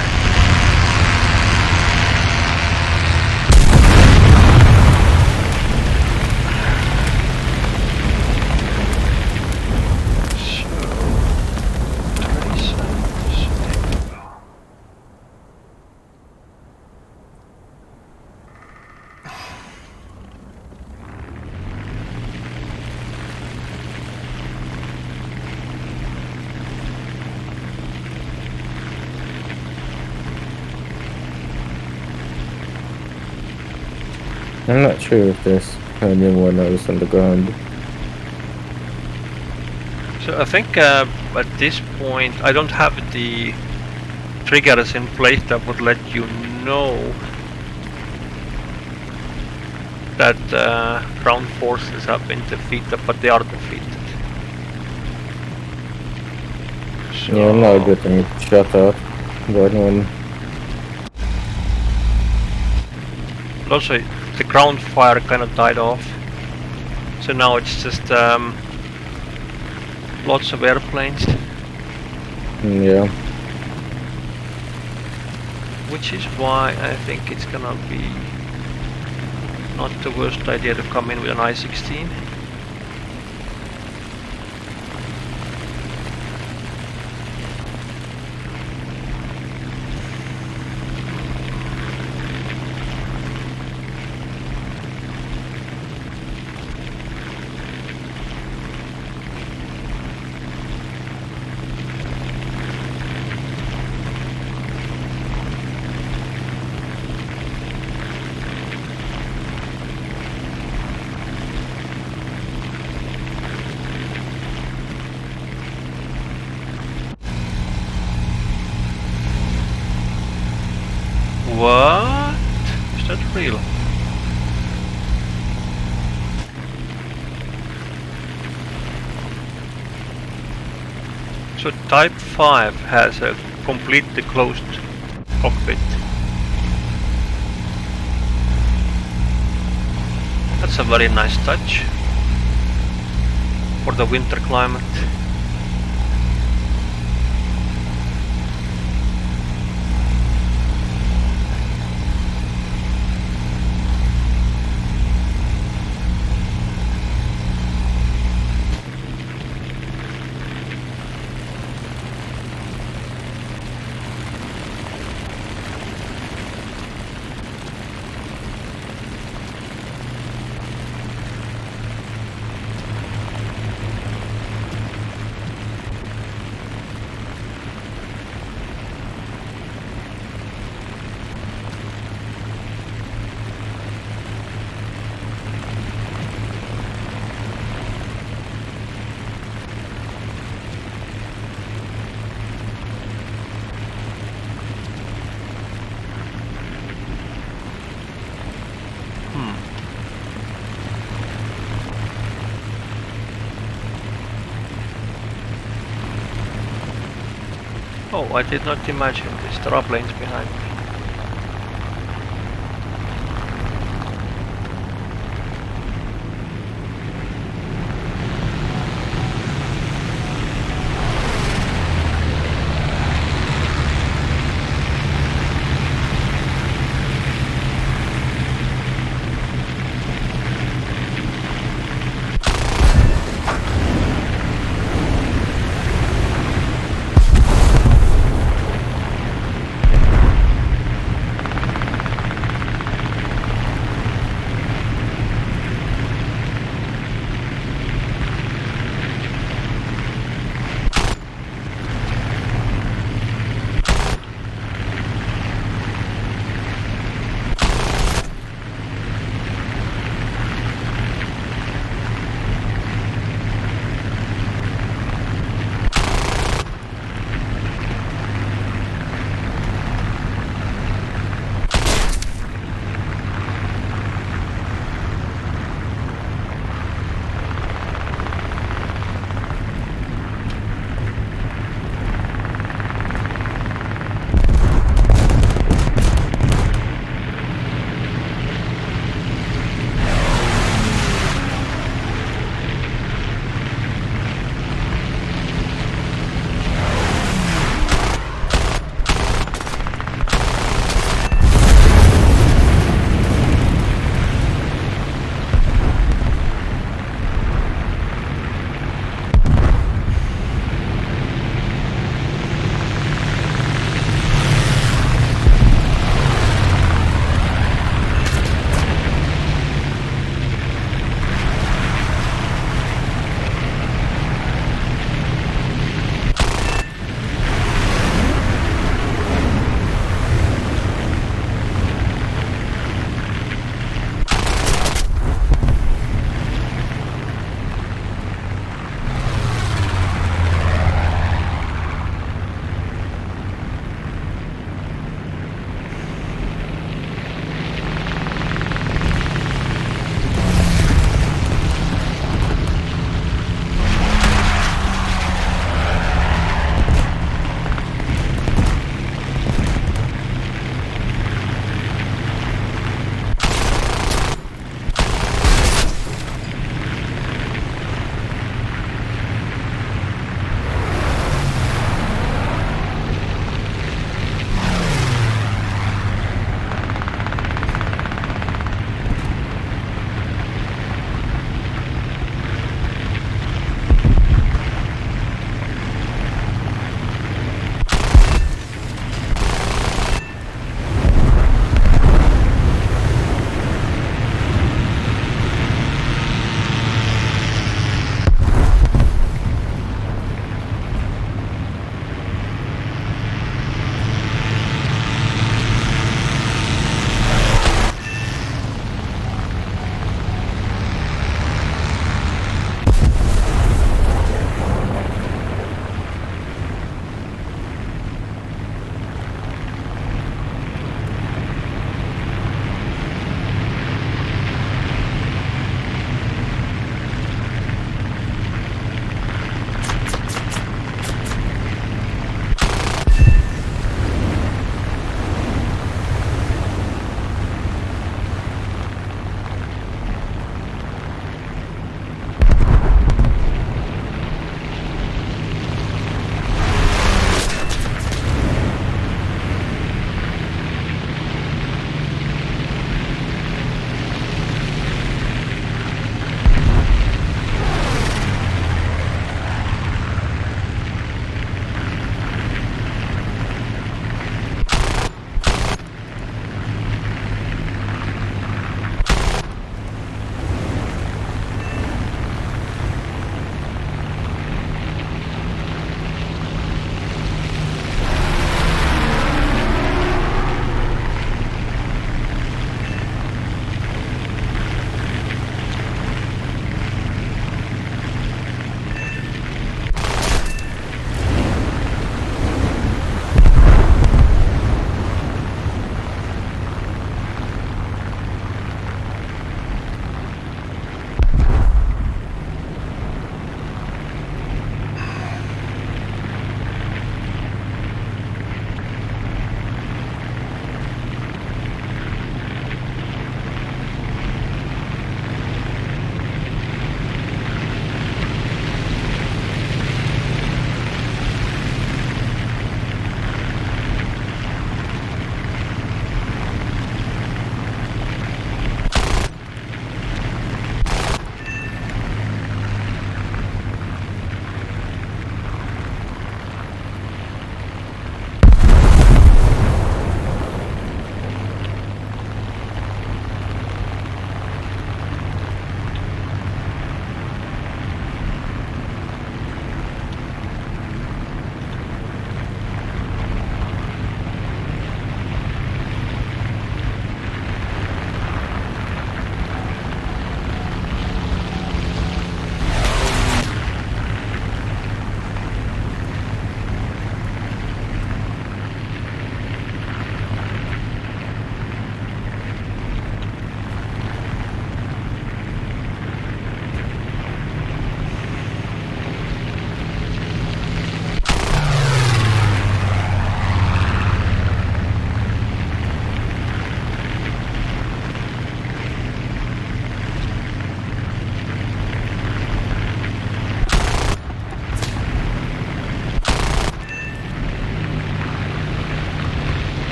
I'm not sure if there's anyone else on the ground. So I think at this point I don't have the triggers in place that would let you know that ground forces have been defeated, but they are defeated. So Yeah, I'm not getting shot at by anyone. also the ground fire kind of died off. So now it's just lots of airplanes. Yeah. Which is why I think it's gonna be not the worst idea to come in with an I-16. What? Is that real? So Type 5 has a completely closed cockpit. That's a very nice touch for the winter climate. Oh, I did not imagine this. There are planes behind me.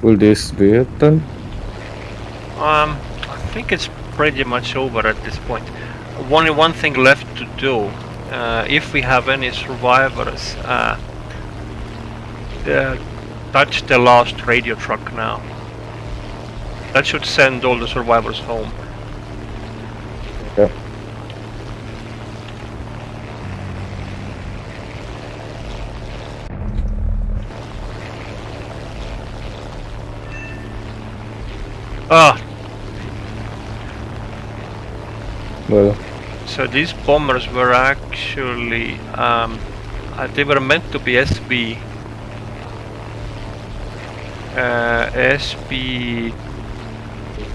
Will this be it then? I think it's pretty much over at this point. Only one thing left to do. If we have any survivors, touch the last radio truck now. That should send all the survivors home. Yeah. Ah, Well, so these bombers were actually they were meant to be SB SB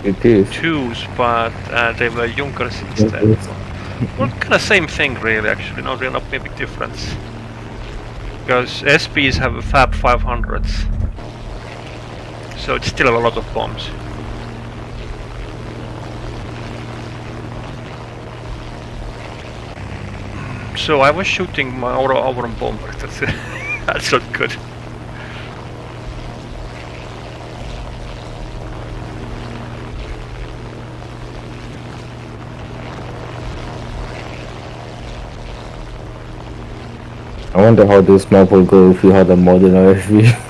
it is. 2s, but they were Junkers instead. Well, kind of same thing really, actually. No, they're not a big difference. Because SBs have Fab 500s, so it's still a lot of bombs. So I was shooting my our bomber. That's not good. I wonder how this map will go if you had a modern RFV.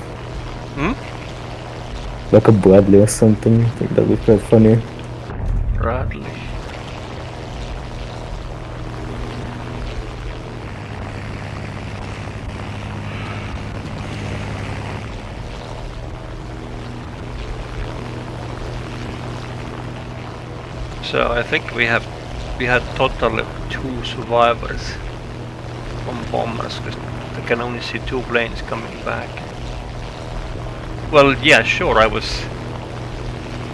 Like a Bradley or something. I think that'd be quite funny. Bradley. So I think we had total 2 survivors from bombers, because I can only see 2 planes coming back. Well, yeah, sure, I was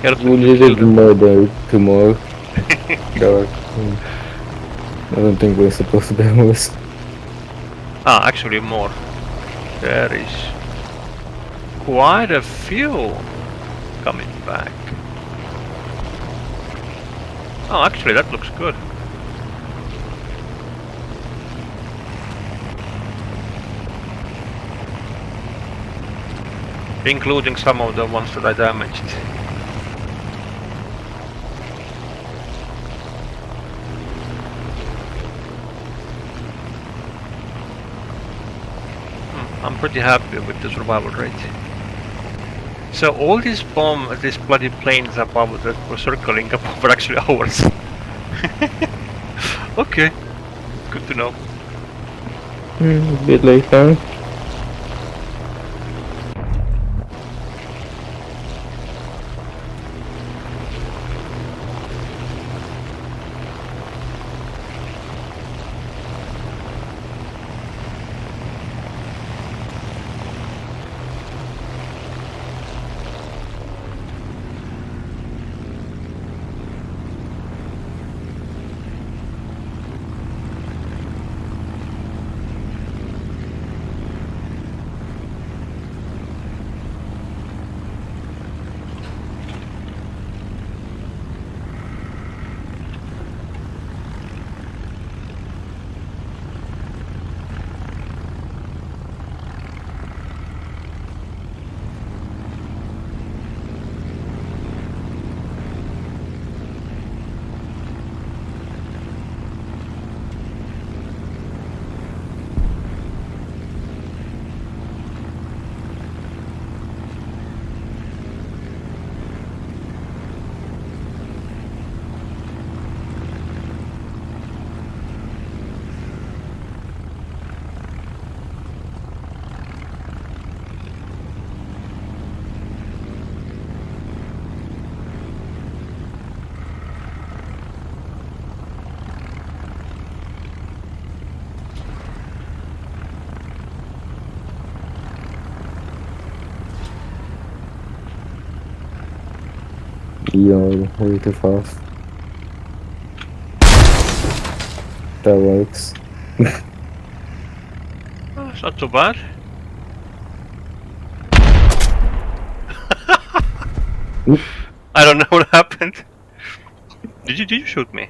helping We to needed kill more than 2 more. I don't think we're supposed to be on this. Ah, actually more. There is quite a few coming back. Oh, actually that looks good. Including some of the ones that I damaged. I'm pretty happy with the survival rate. So all these bloody planes above that were circling above were actually ours. Okay, good to know. A bit later. Yo, way too fast. That works. Oh, it's not too bad. I don't know what happened. Did you shoot me?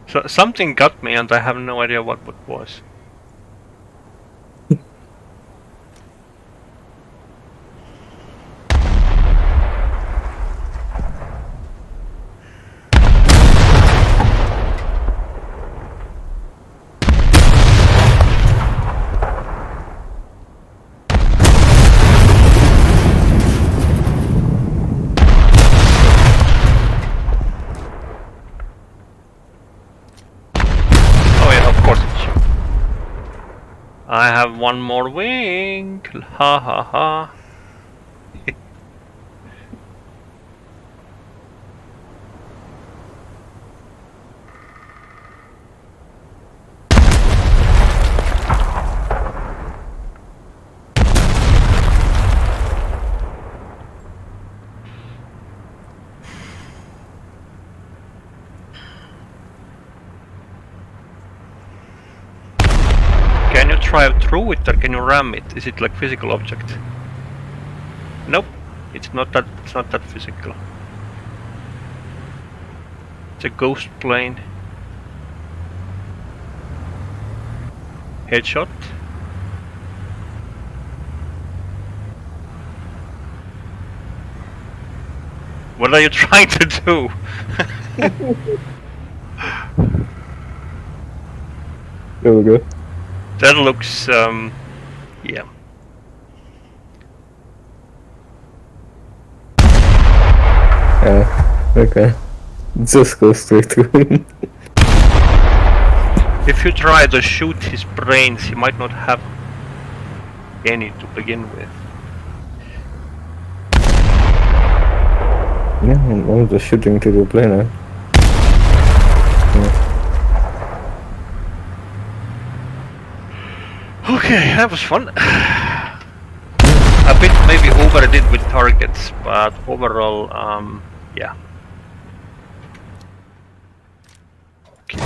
So something got me and I have no idea what it was. I have one more wing. Ha ha ha. Can you drive through it or can you ram it? Is it like physical object? Nope, it's not that. It's not that physical. It's a ghost plane. Headshot. What are you trying to do? There we go. That looks, yeah. Okay. Just go straight to him. If you try to shoot his brains, he might not have any to begin with. Yeah, I'm just shooting to the plane now. Okay, that was fun. A bit maybe overdid with targets, but overall, yeah. Okay.